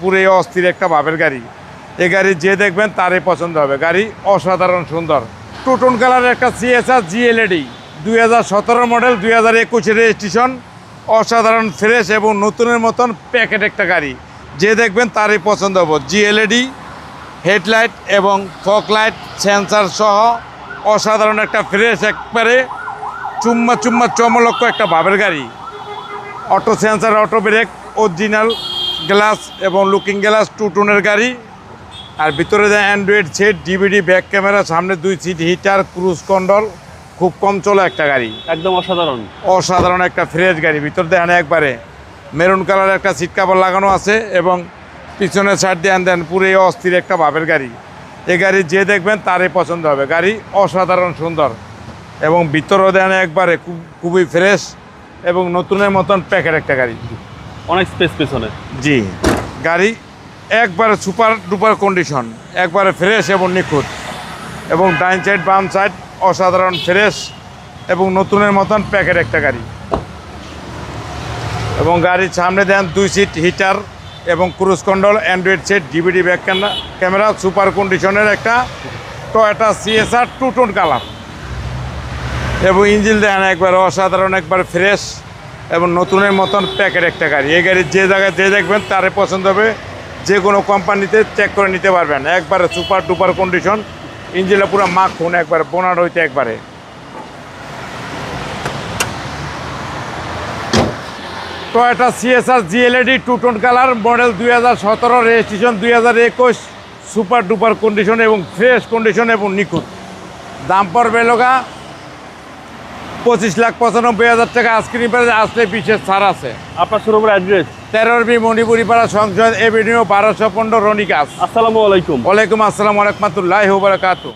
পুরে অস্থির একটা ভাবের গাড়ি। এই গাড়ি যে দেখবেন তারই পছন্দ হবে। গাড়ি অসাধারণ সুন্দর। টুটন কালারের একটা CSR GLED 2017 মডেল, 2021 রেজিস্ট্রেশন। অসাধারণ ফ্রেশ এবং নতুনের মতন প্যাকেট একটা গাড়ি, যে দেখবেন তারই পছন্দ হবে। GLED হেডলাইট এবং ফগ লাইট সেন্সার সহ অসাধারণ একটা ফ্রেশ, একবারে চুম্মা চমলক্ষ একটা ভাবের গাড়ি। Auto sensor, auto brake, original glass এবং লুকিং গ্লাস, টুটনের গাড়ি। আর ভিতরে যে Android set, DVD back camera, সামনে 2 সিট হিটার, ক্রুজ কন্ট্রোল, খুব কম চলে একটা গাড়ি। একদম অসাধারণ একটা ফ্রেশ গাড়ি। ভিতর দেখেন একবারে মেরুন কালার একটা সিট কাভার লাগানো আছে এবং পিছনের সাইড দিয়ে দেন পুরো অস্থির একটা ভাবের গাড়ি। এই গাড়ি যে দেখবেন তারই পছন্দ হবে। গাড়ি অসাধারণ সুন্দর এবং ভিতরও দেন একবারে খুবই ফ্রেশ এবং নতুনের মতন প্যাকেট একটা গাড়ি। অনেক স্পেস পেছনে। জি, গাড়ি একবারে সুপার ডুপার কন্ডিশন, একবারে ফ্রেশ এবং নিখুঁত। এবং ডাইন সাইড বাম সাইড অসাধারণ ফ্রেশ এবং নতুনের মতন প্যাকেট একটা গাড়ি। এবং গাড়ির সামনে দেন 2 সিট হিটার এবং cruise control, Android set, DVD back camera, super কন্ডিশনের একটা টয়োটা CSR টুটন কালার। এবং ইঞ্জিন দেখেন একবার অসাধারণ, একবার ফ্রেশ এবং নতুনের মতন প্যাকেট একটা গাড়ি। এই গাড়ি যে জায়গায় যে দেখবেন তারে পছন্দ হবে। যে কোনো কোম্পানিতে চেক করে নিতে পারবেন। একবারে সুপার ডুপার কন্ডিশন, ইঞ্জিনটা পুরো মাখন, একবার বোনার হইতে একবারে। Toyota CSR GLED two-tone colour, model 2017, registration 2021, super duper condition এবং ফ্রেশ কন্ডিশন এবং নিখুঁত। দাম পড়বে লোকা 25,95,000 টাকা। আইসক্রিম প্রাইস আসলে বিশেষ ছাড় আছে। আপনার শোরুমের অ্যাড্রেস 13B মণিপুরিপাড়া, সংসদ এভিনিউ, 1215, রনিকাস। আসসালামু আলাইকুম। ওয়ালাইকুম আসসালাম ওয়া রাহমাতুল্লাহি ওয়া বারাকাতুহু।